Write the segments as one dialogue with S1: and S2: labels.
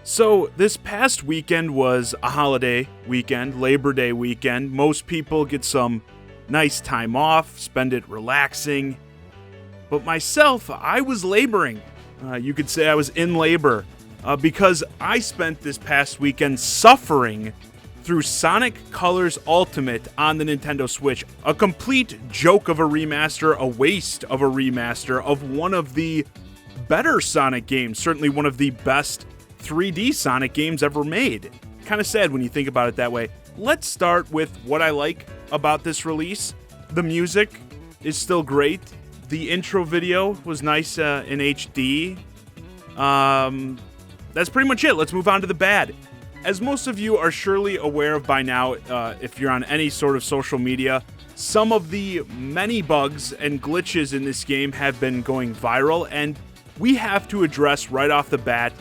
S1: So this past weekend was a holiday weekend, Labor Day weekend. Most people get some nice time off, spend it relaxing. But myself, I was laboring. You could say I was in labor because I spent this past weekend suffering through Sonic Colors Ultimate on the Nintendo Switch. A complete joke of a remaster, a waste of a remaster of one of the better Sonic games, certainly one of the best 3D Sonic games ever made. Kind of sad when you think about it that way. Let's start with what I like about this release. The music is still great. The intro video was nice in HD. That's pretty much it. Let's move on to the bad. As most of you are surely aware of by now, if you're on any sort of social media, some of the many bugs and glitches in this game have been going viral, and we have to address right off the bat.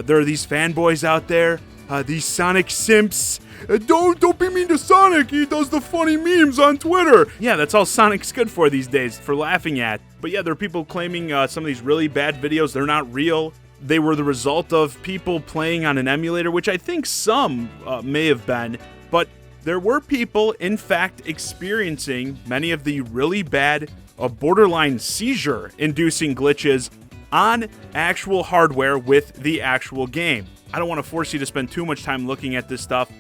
S1: There are these fanboys out there, these Sonic simps. Don't be mean to Sonic, he does the funny memes on Twitter. Yeah, that's all Sonic's good for these days, for laughing at. But yeah, there are people claiming some of these really bad videos, they're not real. They were the result of people playing on an emulator, which I think some may have been. But there were people, in fact, experiencing many of the really bad, borderline seizure-inducing glitches on actual hardware with the actual game. I don't want to force you to spend too much time looking at this stuff.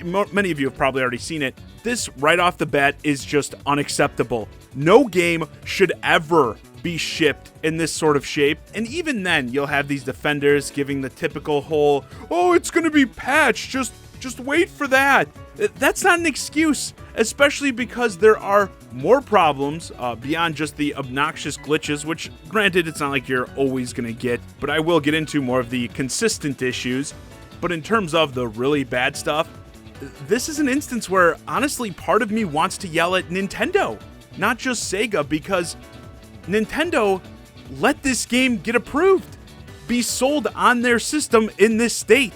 S1: Many of you have probably already seen it. This, right off the bat, is just unacceptable. No game should ever be shipped in this sort of shape. And even then, you'll have these defenders giving the typical whole, oh, it's going to be patched, just wait for that. That's not an excuse, especially because there are more problems beyond just the obnoxious glitches, which, granted, it's not like you're always going to get, but I will get into more of the consistent issues. But in terms of the really bad stuff, this is an instance where, honestly, part of me wants to yell at Nintendo, not just Sega, because Nintendo let this game get approved, be sold on their system in this state.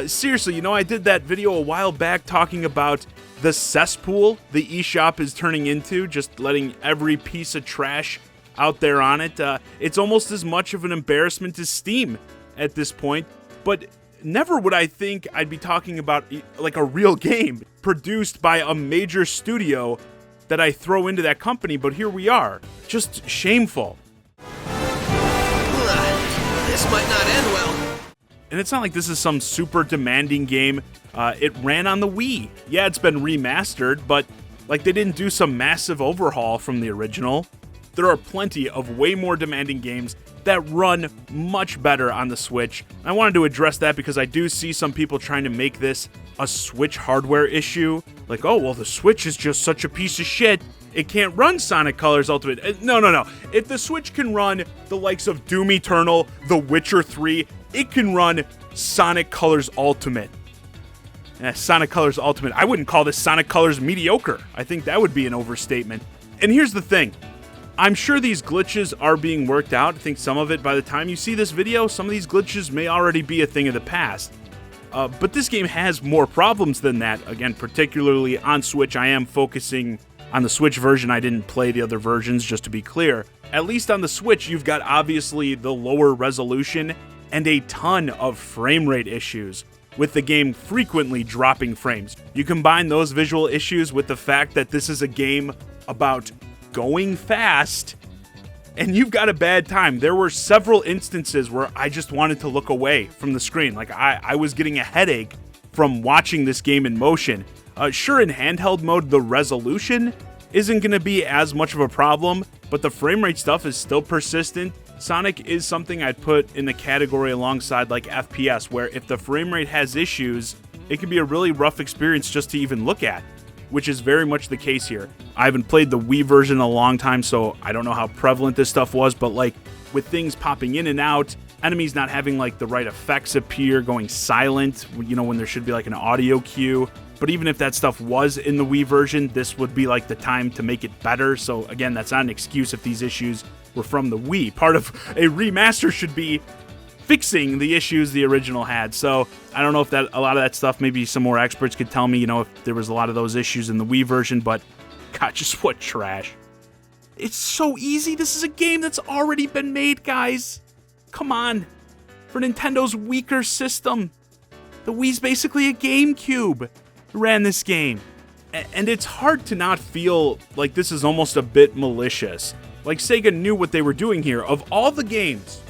S1: Seriously, I did that video a while back talking about the cesspool the eShop is turning into, just letting every piece of trash out there on it. It's almost as much of an embarrassment as Steam at this point, but never would I think I'd be talking about like a real game produced by a major studio that I throw into that company, but here we are. Just shameful.
S2: This might not end well.
S1: And it's not like this is some super demanding game. It ran on the Wii. Yeah, it's been remastered, but like they didn't do some massive overhaul from the original. There are plenty of way more demanding games that run much better on the Switch. I wanted to address that because I do see some people trying to make this a Switch hardware issue. Like, oh, well, the Switch is just such a piece of shit. It can't run Sonic Colors Ultimate. No. If the Switch can run the likes of Doom Eternal, The Witcher 3, it can run Sonic Colors Ultimate. Sonic Colors Ultimate. I wouldn't call this Sonic Colors mediocre. I think that would be an overstatement. And here's the thing. I'm sure these glitches are being worked out. I think some of it, by the time you see this video, some of these glitches may already be a thing of the past. But this game has more problems than that. Again, particularly on Switch. I am focusing on the Switch version. I didn't play the other versions, just to be clear. At least on the Switch, you've got obviously the lower resolution and a ton of frame rate issues, with the game frequently dropping frames. You combine those visual issues with the fact that this is a game about going fast, and you've got a bad time. There were several instances where I just wanted to look away from the screen. Like, I was getting a headache from watching this game in motion. Sure, in handheld mode, the resolution isn't going to be as much of a problem, but the frame rate stuff is still persistent. Sonic is something I'd put in the category alongside like FPS, where if the frame rate has issues, it can be a really rough experience just to even look at, which is very much the case here. I haven't played the Wii version in a long time, so I don't know how prevalent this stuff was, but like with things popping in and out, enemies not having like the right effects appear, going silent, when there should be like an audio cue. But even if that stuff was in the Wii version, this would be like the time to make it better. So again, that's not an excuse if these issues were from the Wii. Part of a remaster should be fixing the issues the original had. So I don't know if that a lot of that stuff, maybe some more experts could tell me, if there was a lot of those issues in the Wii version, but God, just what trash. It's so easy. This is a game that's already been made, guys. Come on. for Nintendo's weaker system. The Wii's basically a GameCube ran this game. And it's hard to not feel like this is almost a bit malicious. Like Sega knew what they were doing here. Of all the games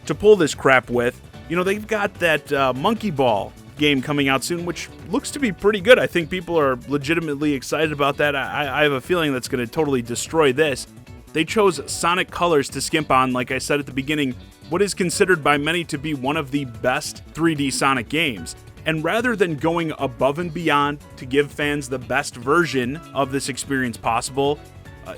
S1: to pull this crap with, they've got that Monkey Ball game coming out soon, which looks to be pretty good. I think people are legitimately excited about that. I have a feeling that's going to totally destroy this. They chose Sonic Colors to skimp on, like I said at the beginning, what is considered by many to be one of the best 3D Sonic games. And rather than going above and beyond to give fans the best version of this experience possible,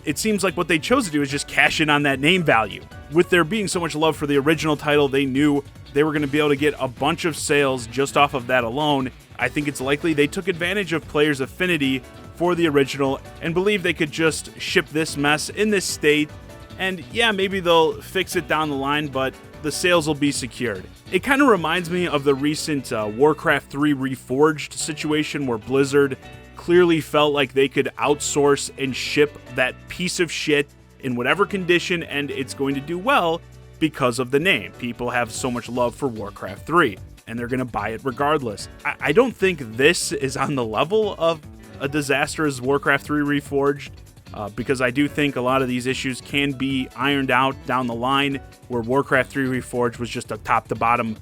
S1: it seems like what they chose to do is just cash in on that name value. With there being so much love for the original title, they knew they were going to be able to get a bunch of sales just off of that alone. I think it's likely they took advantage of players' affinity for the original and believe they could just ship this mess in this state. And yeah, maybe they'll fix it down the line, but the sales will be secured. It kind of reminds me of the recent Warcraft 3 Reforged situation where Blizzard clearly felt like they could outsource and ship that piece of shit in whatever condition, and it's going to do well because of the name. People have so much love for Warcraft 3, and they're going to buy it regardless. I don't think this is on the level of a disaster as Warcraft 3 Reforged, because I do think a lot of these issues can be ironed out down the line, where Warcraft 3 Reforged was just a top-to-bottom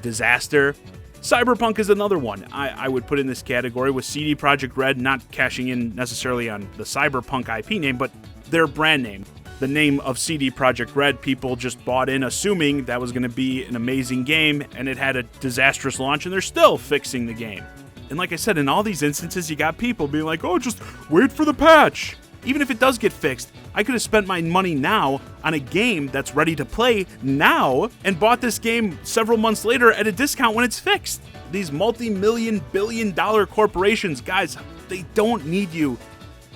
S1: disaster. Cyberpunk is another one I would put in this category, with CD Projekt Red not cashing in necessarily on the Cyberpunk IP name, but their brand name. The name of CD Projekt Red, people just bought in assuming that was going to be an amazing game, and it had a disastrous launch, and they're still fixing the game. And like I said, in all these instances, you got people being like, oh, just wait for the patch. Even if it does get fixed, I could have spent my money now on a game that's ready to play now and bought this game several months later at a discount when it's fixed. These multi-million, billion-dollar corporations, guys, they don't need you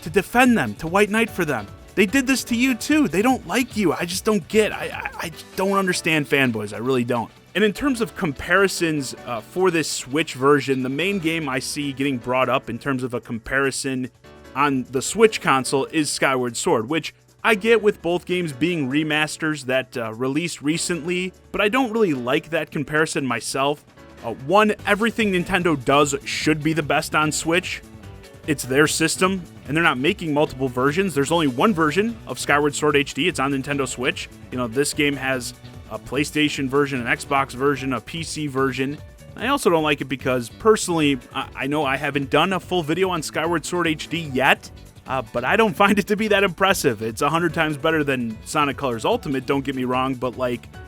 S1: to defend them, to white knight for them. They did this to you too. They don't like you. I just don't get. I don't understand fanboys. I really don't. And in terms of comparisons for this Switch version, the main game I see getting brought up in terms of a comparison on the Switch console is Skyward Sword, which I get with both games being remasters that released recently, but I don't really like that comparison myself. One, everything Nintendo does should be the best on Switch. It's their system, and they're not making multiple versions. There's only one version of Skyward Sword HD. It's on Nintendo Switch. This game has a PlayStation version, an Xbox version, a PC version. I also don't like it because, personally, I know I haven't done a full video on Skyward Sword HD yet, but I don't find it to be that impressive. It's 100 times better than Sonic Colors Ultimate, don't get me wrong, but,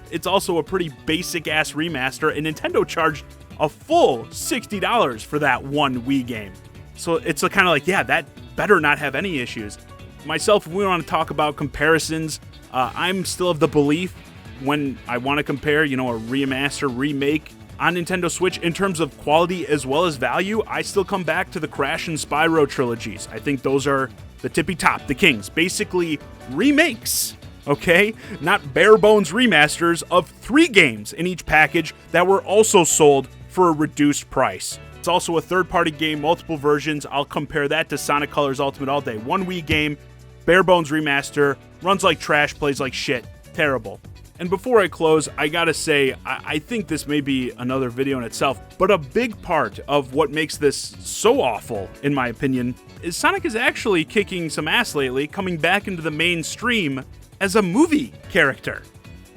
S1: it's also a pretty basic-ass remaster, and Nintendo charged a full $60 for that one Wii game. So it's kind of like, yeah, that better not have any issues. Myself, if we want to talk about comparisons, I'm still of the belief when I want to compare, a remaster, remake on Nintendo Switch in terms of quality as well as value, I still come back to the Crash and Spyro trilogies. I think those are the tippy top, the kings. Basically, remakes, okay? Not bare bones remasters of 3 games in each package that were also sold for a reduced price. It's also a third-party game, multiple versions. I'll compare that to Sonic Colors Ultimate all day. One Wii game, bare bones remaster, runs like trash, plays like shit. Terrible. And before I close, I gotta say, I think this may be another video in itself, but a big part of what makes this so awful, in my opinion, is Sonic is actually kicking some ass lately, coming back into the mainstream as a movie character.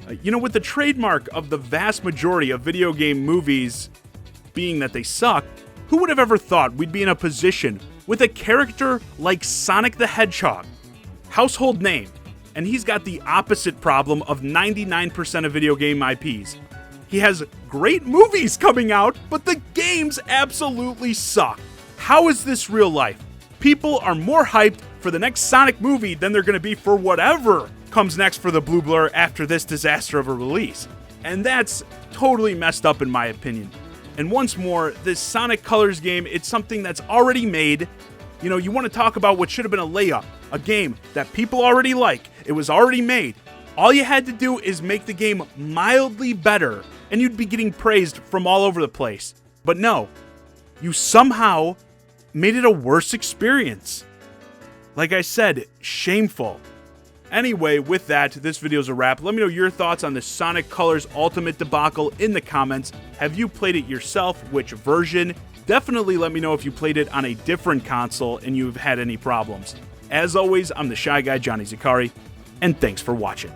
S1: With the trademark of the vast majority of video game movies being that they suck, who would have ever thought we'd be in a position with a character like Sonic the Hedgehog, household name, and he's got the opposite problem of 99% of video game IPs. He has great movies coming out, but the games absolutely suck. How is this real life? People are more hyped for the next Sonic movie than they're going to be for whatever comes next for the Blue Blur after this disaster of a release. And that's totally messed up in my opinion. And once more, this Sonic Colors game, it's something that's already made. You want to talk about what should have been a layup, a game that people already like. It was already made. All you had to do is make the game mildly better, and you'd be getting praised from all over the place. But no, you somehow made it a worse experience. Like I said, shameful. Anyway, with that, this video's a wrap. Let me know your thoughts on the Sonic Colors Ultimate debacle in the comments. Have you played it yourself? Which version? Definitely let me know if you played it on a different console and you've had any problems. As always, I'm the Shy Guy, Johnny Zakari, and thanks for watching.